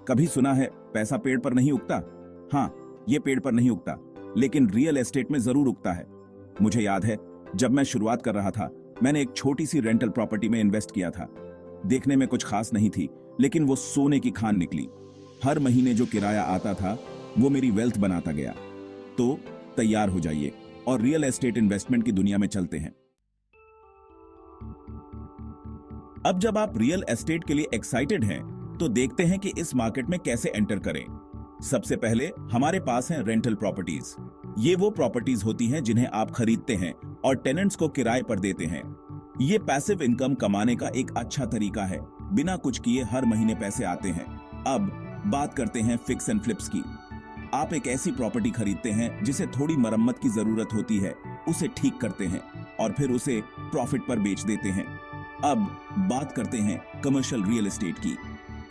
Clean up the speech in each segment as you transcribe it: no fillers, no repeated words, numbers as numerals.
कभी सुना है पैसा पेड़ पर नहीं उगता? हाँ, ये पेड़ पर नहीं उगता, लेकिन रियल एस्टेट में जरूर उगता है। मुझे याद है, जब मैं शुरुआत कर रहा था, मैंने एक छोटी सी रेंटल प्रॉपर्टी में इन्वेस्ट किया था। देखने में कुछ खास नहीं थी, लेकिन वो सोने की खान निकली। हर महीने जो किराया आता था, वो मेरी वेल्थ बनाता गया। तो तैयार हो जाइए और रियल एस्टेट इन्वेस्टमेंट की दुनिया में चलते हैं। अब जब आप रियल एस्टेट के लिए एक्साइटेड हैं, तो देखते हैं कि इस मार्केट में कैसे एंटर करें। सबसे पहले हमारे पास हैं रेंटल प्रॉपर्टीज। ये वो प्रॉपर्टीज होती हैं जिन्हें आप खरीदते हैं और टेनेंट्स को किराए पर देते हैं। ये पैसिव इनकम कमाने का एक अच्छा तरीका है। बिना कुछ किए हर महीने पैसे आते हैं। अब बात करते हैं फिक्स एंड फ्लिप्स की। आप एक ऐसी प्रॉपर्टी खरीदते हैं जिसे थोड़ी मरम्मत की जरूरत होती है, उसे ठीक करते हैं और फिर उसे प्रॉफिट पर बेच देते हैं। अब बात करते हैं कमर्शियल रियल एस्टेट की।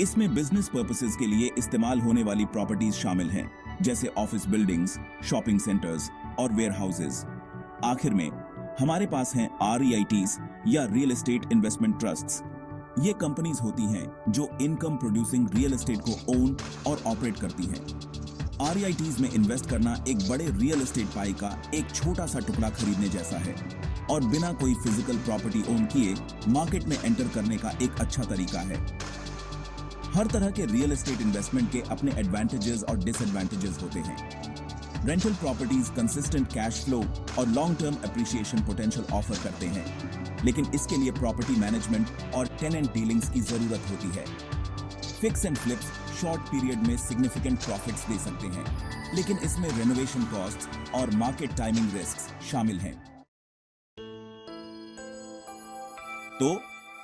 इसमें बिजनेस पर्पसेस के लिए इस्तेमाल होने वाली प्रॉपर्टीज शामिल हैं, जैसे ऑफिस बिल्डिंग्स, शॉपिंग सेंटर्स और वेयरहाउसेस। आखिर में हमारे पास हैं REITs या रियल एस्टेट इन्वेस्टमेंट ट्रस्ट्स। ये कंपनीज होती हैं जो इनकम प्रोड्यूसिंग रियल एस्टेट को ओन और ऑपरेट करती हैं। REITs में इन्वेस्ट करना एक बड़े रियल एस्टेट पाई का एक छोटा सा टुकड़ा खरीदने जैसा है और बिना कोई फिजिकल प्रॉपर्टी ओन किए मार्केट में एंटर करने का एक अच्छा तरीका है। हर तरह के रियल एस्टेट इन्वेस्टमेंट के अपने एडवांटेजेस और डिसएडवांटेजेस होते हैं। Rental properties consistent cash flow और long term appreciation potential offer करते हैं, लेकिन इसके लिए प्रॉपर्टी मैनेजमेंट और टेनेंट डीलिंग्स की जरूरत होती है। Fix and flips short period में सिग्निफिकेंट प्रॉफिट्स दे सकते हैं, लेकिन इसमें रेनोवेशन कॉस्ट और मार्केट टाइमिंग रिस्क्स शामिल हैं। तो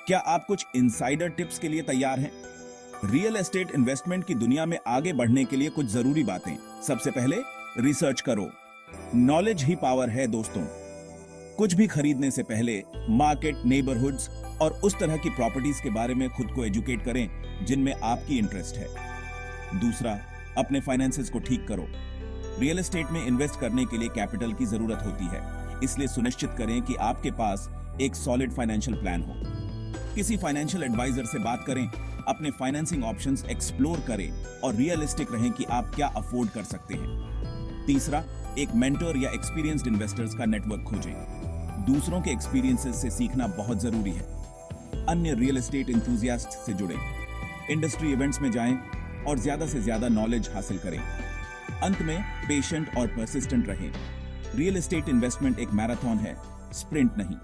क्या आप कुछ इनसाइडर टिप्स के लिए तैयार हैं? रियल एस्टेट इन्वेस्टमेंट की दुनिया में आगे बढ़ने के लिए कुछ जरूरी बातें। सबसे पहले, रिसर्च करो। नॉलेज ही पावर है दोस्तों। कुछ भी खरीदने से पहले मार्केट, नेबरहुड्स और उस तरह की प्रॉपर्टीज के बारे में खुद को एजुकेट करें जिनमें आपकी इंटरेस्ट है। दूसरा, अपने फाइनेंसेस को ठीक करो। रियल एस्टेट में इन्वेस्ट करने के लिए कैपिटल की जरूरत होती है, इसलिए सुनिश्चित करें कि आपके पास एक सॉलिड फाइनेंशियल प्लान हो। किसी फाइनेंशियल एडवाइजर से बात करें, अपने फाइनेंसिंग ऑप्शंस एक्सप्लोर करें और रियलिस्टिक रहें कि आप क्या अफोर्ड कर सकते हैं। तीसरा, एक मेंटर या एक्सपीरियंस्ड इन्वेस्टर्स का नेटवर्क खोजें। दूसरों के एक्सपीरियंसेस से सीखना बहुत जरूरी है। अन्य रियल एस्टेट एंथुसियास्ट से जुड़ें, इंडस्ट्री इवेंट्स में जाएं और ज्यादा से ज्यादा नॉलेज हासिल करें। अंत में, पेशेंट और परसिस्टेंट रहें। रियल एस्टेट इन्वेस्टमेंट एक मैराथन है, स्प्रिंट नहीं।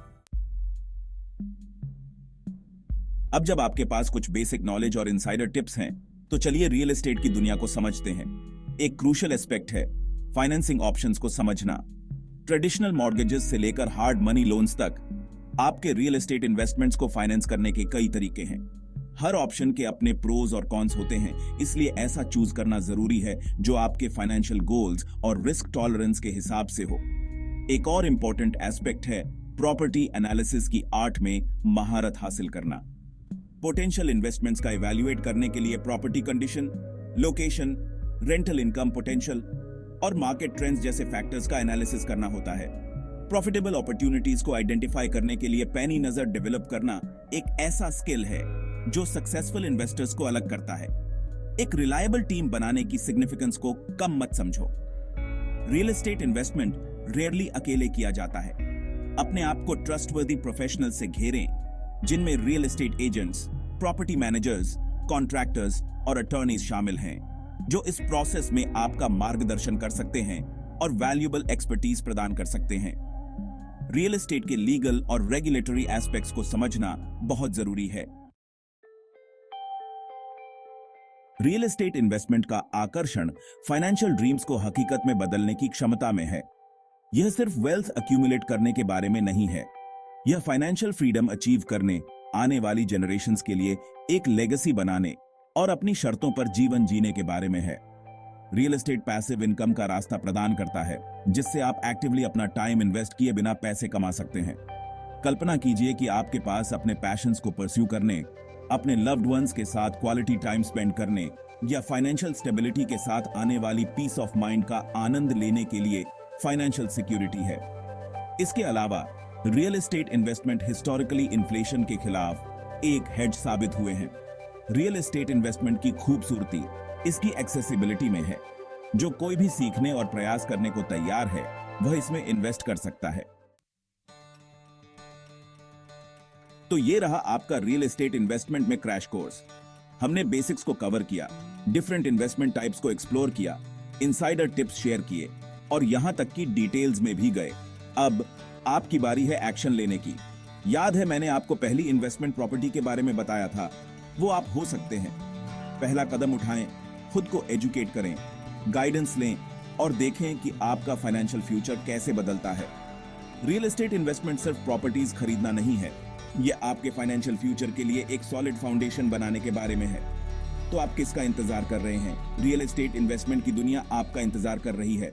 अब जब आपके पास कुछ बेसिक नॉलेज और इनसाइडर टिप्स हैं, तो चलिए रियल एस्टेट की दुनिया को समझते हैं। एक क्रूशियल एस्पेक्ट है फाइनेंसिंग ऑप्शंस को समझना। ट्रेडिशनल मॉर्गेजेस से लेकर हार्ड मनी लोन्स तक, आपके रियल एस्टेट इन्वेस्टमेंट्स को फाइनेंस करने के कई तरीके हैं। हर ऑप्शन के अपने प्रोज और कॉन्स होते हैं, इसलिए ऐसा चूज करना जरूरी है जो आपके फाइनेंशियल गोल्स और रिस्क टॉलरेंस के हिसाब से हो। एक और इंपॉर्टेंट एस्पेक्ट है प्रॉपर्टी एनालिसिस की आर्ट में महारत हासिल करना। पोटेंशियल इन्वेस्टमेंट्स का इवैल्यूएट करने के लिए property condition, location, rental income potential और मार्केट ट्रेंड्स जैसे फैक्टर्स का एनालिसिस करना होता है। प्रॉफिटेबल अपॉर्चुनिटीज को आइडेंटिफाई करने के लिए पैनी नजर डेवलप करना एक ऐसा स्किल है जो सक्सेसफुल इन्वेस्टर्स को अलग करता है। एक रिलायबल टीम बनाने की सिग्निफिकेंस को कम मत समझो। रियल एस्टेट इन्वेस्टमेंट रेयरली अकेले किया जाता है। अपने आप को ट्रस्टवर्दी प्रोफेशनल से घेरें, जिनमें real estate agents, property managers, contractors और अटॉर्नीज शामिल हैं, जो इस प्रोसेस में आपका मार्गदर्शन कर सकते हैं और वैल्यूएबल एक्सपर्टीज प्रदान कर सकते हैं। रियल एस्टेट के लीगल और रेगुलेटरी एस्पेक्ट्स को समझना बहुत जरूरी है। रियल एस्टेट इन्वेस्टमेंट का आकर्षण फाइनेंशियल ड्रीम्स को हकीकत में बदलने की क्षमता में है। यह सिर्फ वेल्थ अक्यूमुलेट करने के बारे में नहीं है, यह फाइनेंशियल फ्रीडम अचीव करने, आने वाली जनरेशंस के लिए एक लेगेसी बनाने और अपनी शर्तों पर जीवन जीने के बारे में है। रियल एस्टेट पैसिव इनकम का रास्ता प्रदान करता है, जिससे आप एक्टिवली अपना टाइम इन्वेस्ट किए बिना पैसे कमा सकते हैं। कल्पना कीजिए कि आपके पास अपने पैशंस को परस्यू करने, अपने लव्ड वंस के साथ क्वालिटी टाइम स्पेंड करने या फाइनेंशियल स्टेबिलिटी के साथ आने वाली पीस ऑफ माइंड का आनंद लेने के लिए फाइनेंशियल सिक्योरिटी है। इसके अलावा real estate investment historically inflation के खिलाफ एक हेज साबित हुए हैं। रियल एस्टेट इन्वेस्टमेंट की खूबसूरती इसकी एक्सेसिबिलिटी में है। जो कोई भी सीखने और प्रयास करने को तैयार है वह इसमें इन्वेस्ट कर सकता है। तो ये रहा आपका रियल एस्टेट इन्वेस्टमेंट में क्रैश कोर्स। हमने बेसिक्स को कवर किया, डिफरेंट इन्वेस्टमेंट टाइप्स को एक्सप्लोर किया, इनसाइडर टिप्स शेयर किए और यहां तक कि डिटेल्स में भी गए। अब आपकी बारी है एक्शन लेने की। याद है मैंने आपको पहली इन्वेस्टमेंट प्रॉपर्टी के बारे में बताया था, वो आप हो सकते हैं। पहला कदम उठाएं, खुद को एजुकेट करें, गाइडेंस लें और देखें कि आपका फाइनेंशियल फ्यूचर कैसे बदलता है। रियल एस्टेट इन्वेस्टमेंट सिर्फ प्रॉपर्टीज खरीदना नहीं है, ये आपके फाइनेंशियल फ्यूचर के लिए एक सॉलिड फाउंडेशन बनाने के बारे में है। तो आप किसका इंतजार कर रहे हैं? रियल एस्टेट इन्वेस्टमेंट की दुनिया आपका इंतजार कर रही है।